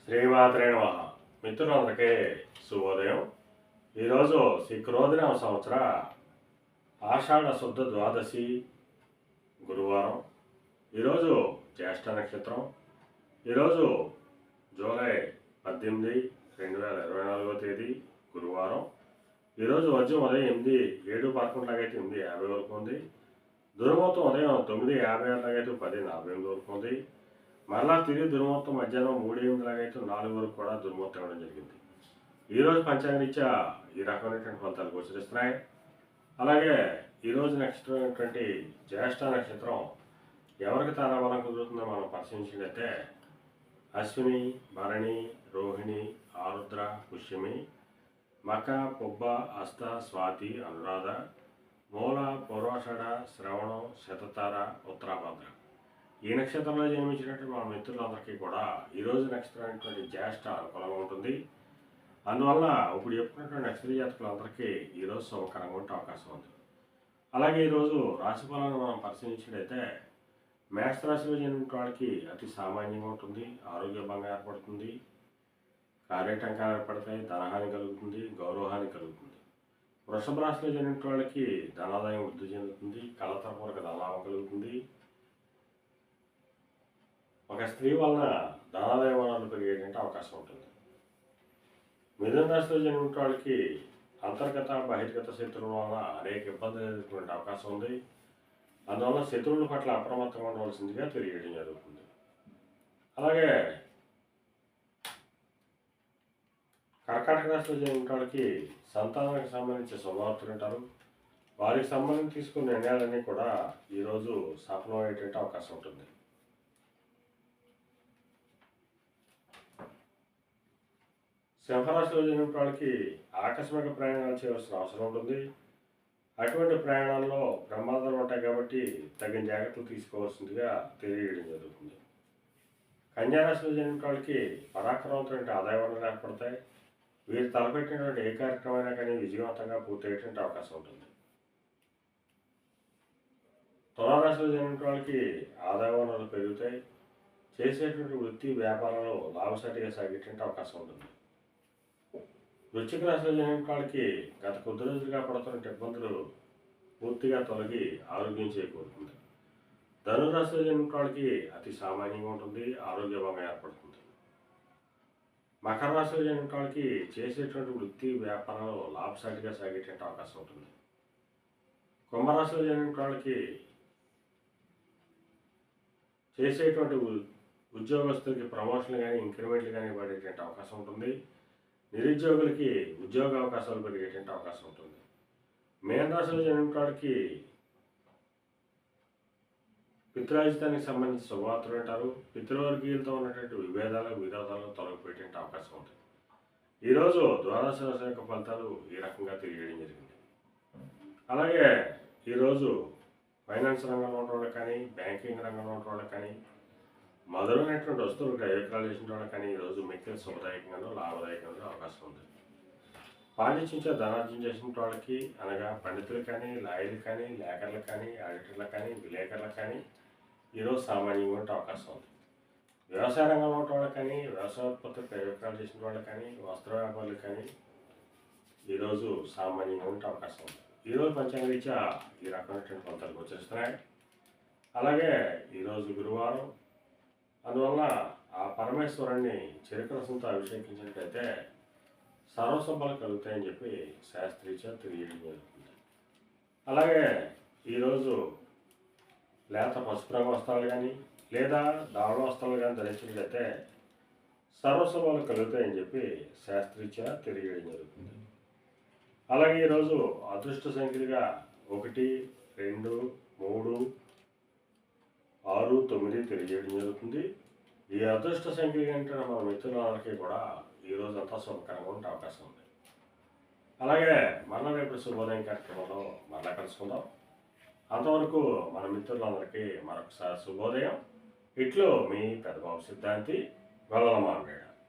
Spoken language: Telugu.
శ్రీమాత్రే నమః. మిత్రులందరికీ శుభోదయం. ఈరోజు శ్రీ క్రోధినామ సంవత్సర ఆషాఢ శుద్ధ ద్వాదశి గురువారం. ఈరోజు జ్యేష్ఠ నక్షత్రం. ఈరోజు జూలై 18, 2024 తేదీ గురువారం. ఈరోజు ఉదయం 7:11 లాగైతే 8:50 వరకు ఉంది. దుర్ముహూర్తం ఉదయం 9:56 లాగైతే 10:48 వరకు ఉంది. మరలా తిరిగి దుర్ముహూర్తం మధ్యాహ్నం 3:08 లాగైతే 4 వరకు కూడా దుర్ముహూర్తం ఇవ్వడం జరిగింది. ఈరోజు పంచాంగరీత్యా ఈ రకమైనటువంటి ఫలితాలు గోచరిస్తున్నాయి. అలాగే ఈరోజు నక్షత్రం అయినటువంటి జ్యేష్ఠ నక్షత్రం ఎవరికి తారాబలం కుదురుతుందో మనం పరిశీలించినట్లయితే అశ్విని, భరణి, రోహిణి, ఆరుద్ర, పుష్యమి, మక, పుబ్బ, హస్త, స్వాతి, అనురాధ, మూల, పూర్వాషాఢ, శ్రవణం, శతతార, ఉత్తరాభద్ర. ఈ నక్షత్రంలో జన్మించినటువంటి మన మిత్రులందరికీ కూడా ఈరోజు నక్షత్రం అనేటువంటి జ్యేష్ఠ అనుకూలంగా ఉంటుంది. అందువల్ల ఇప్పుడు చెప్పుకున్నటువంటి నక్షత్ర జాతకులందరికీ ఈరోజు శుభకరంగా ఉండే అవకాశం ఉంది. అలాగే ఈరోజు రాశి ఫలాలను మనం పరిశీలించినట్లయితే మేషరాశిలో జన్మించిన వాళ్ళకి అతి సామాన్యంగా ఉంటుంది. ఆరోగ్య భంగం ఏర్పడుతుంది, కార్యటంకాలు ఏర్పడతాయి, ధనహాని కలుగుతుంది, గౌరవహాని కలుగుతుంది. వృషభ రాశిలో జన్మించిన వాళ్ళకి ధనాదాయం వృద్ధి చెందుతుంది, కలతపూర్వక ధనలాభం కలుగుతుంది. ఒక స్త్రీ వలన ధనాదాయ వనరులు పెరిగేటువంటి అవకాశం ఉంటుంది. మిథున రాశిలో జన్మించిన వాళ్ళకి అంతర్గత బహిర్గత శత్రువుల వలన అనేక ఇబ్బందులు ఎదుర్కొనే అవకాశం ఉంది. అందువల్ల శత్రువుల పట్ల అప్రమత్తంగా ఉండవలసిందిగా తెలియజేయడం జరుగుతుంది. అలాగే కర్కాటక రాశిలో జన్మించిన వాళ్ళకి సంతానానికి సంబంధించిన శుభవార్తలు ఉంటారు. వారికి సంబంధించి తీసుకున్న నిర్ణయాలన్నీ కూడా ఈరోజు సఫలమయ్యేటువంటి అవకాశం ఉంటుంది. సింహరాశిలో జన్మించిన వాళ్ళకి ఆకస్మిక ప్రయాణాలు చేయవలసిన అవసరం ఉంటుంది. అటువంటి ప్రయాణాల్లో ప్రమాదాలు ఉంటాయి కాబట్టి తగిన జాగ్రత్తలు తీసుకోవాల్సిందిగా తెలియజేయడం జరుగుతుంది. కన్యారాశిలో జన్మించిన వాళ్ళకి పరాక్రమంతో ఆదాయ వనరులు ఏర్పడతాయి. వీరు తలపెట్టినటువంటి ఏ కార్యక్రమైనా కానీ విజయవంతంగా పూర్తయ్యేటువంటి అవకాశం ఉంటుంది. తులారాశిలో జన్మించిన వాళ్ళకి ఆదాయ వనరులు పెరుగుతాయి. చేసేటువంటి వృత్తి వ్యాపారాలు లాభసాటిగా సాగేటువంటి అవకాశం ఉంటుంది. వృశ్చిక రాశిలో జన్మించిన వాళ్ళకి గత కొద్ది రోజులుగా పడుతున్న ఇబ్బందులు పూర్తిగా తొలగి ఆరోగ్యం చేకూరుతుంది. ధనురాశిలో జన్మించిన వాళ్ళకి అతి సామాన్యంగా ఉంటుంది, ఆరోగ్య భంగం ఏర్పడుతుంది. మకర రాశిలో జన్మించిన వాళ్ళకి చేసేటువంటి వృత్తి వ్యాపారాలు లాభసాటిగా సాగేటువంటి అవకాశం ఉంటుంది. కుంభరాశిలో జన్మించిన వాళ్ళకి చేసేటువంటి ఉద్యోగస్తులకి ప్రమోషన్లు కానీ ఇంక్రిమెంట్లు కానీ పడేటువంటి అవకాశం ఉంటుంది. నిరుద్యోగులకి ఉద్యోగ అవకాశాలు పెరిగేటువంటి అవకాశం ఉంటుంది. మేన రాశిలో జన్మించిన వాడికి పితృరాజితానికి సంబంధించిన శుభవార్తలు అంటారు. పితృవర్గీయులతో ఉన్నటువంటి విరోధాలు తొలగిపోయేటువంటి అవకాశం ఉంటుంది. ఈరోజు ద్వాదశ రాశి యొక్క ఫలితాలు ఈ రకంగా తెలియజేయడం జరిగింది. అలాగే ఈరోజు ఫైనాన్స్ రంగంలో ఉన్న వాళ్ళకి కానీ, బ్యాంకింగ్ రంగంలో ఉన్న వాళ్ళకి కానీ, మధురమైనటువంటి వస్తువులు విక్రయాలు చేసిన వాళ్ళకి కానీ ఈరోజు మిక్కిలి శుభదాయకంగానూ లాభదాయకంగా అవకాశం ఉంది. పాండిత్యంతో ధనార్జన చేసిన వాళ్ళకి అనగా పండితులు కానీ, లాయర్లు కానీ, లేఖర్లకు కానీ, ఆడిటర్లకు కానీ, విలేకరులకు కానీ ఈరోజు సామాన్యంగా ఉండే అవకాశం ఉంది. వ్యవసాయ రంగంలో ఉన్న వాళ్ళకి కానీ, వ్యవసాయోత్పత్తులు విక్రయాలు చేసిన వాళ్ళకి కానీ, వస్త్ర వ్యాపారులకు కానీ ఈరోజు సామాన్యంగా ఉండే అవకాశం ఉంది. ఈరోజు పంచాంగరీత్యా ఈ రకమైనటువంటి ఫలితాలు గోచరిస్తున్నాయి. అలాగే ఈరోజు గురువారం. అందువల్ల ఆ పరమేశ్వరుణ్ణి చెరుకరసంతో అభిషేకించినట్లయితే సర్వసంపలు కలుగుతాయని చెప్పి శాస్త్రీచ తెలియడం జరుగుతుంది. అలాగే ఈరోజు లేత పసుపు రంగు వస్త్రాలు కానీ లేదా దావణ వస్త్రాలు కానీ ధరించినట్లయితే సర్వసంపలు కలుగుతాయని చెప్పి శాస్త్రీచ తెలియడం జరుగుతుంది. అలాగే ఈరోజు అదృష్ట సంఖ్యలుగా 1, 2, 3, 6, 9 తెలియజేయడం జరుగుతుంది. ఈ అదృష్ట సంఖ్య ఏంటంటే మన మిత్రులందరికీ కూడా ఈరోజు అంతా శుభకరంగా ఉండే అవకాశం ఉంది. అలాగే మళ్ళీ రేపు శుభోదయం కార్యక్రమంలో మళ్ళీ కలుసుకుందాం. అంతవరకు మన మిత్రులందరికీ మరొకసారి శుభోదయం. ఇట్లో మీ పెద్దబాబు సిద్ధాంతి గొల్లమాంబేడ.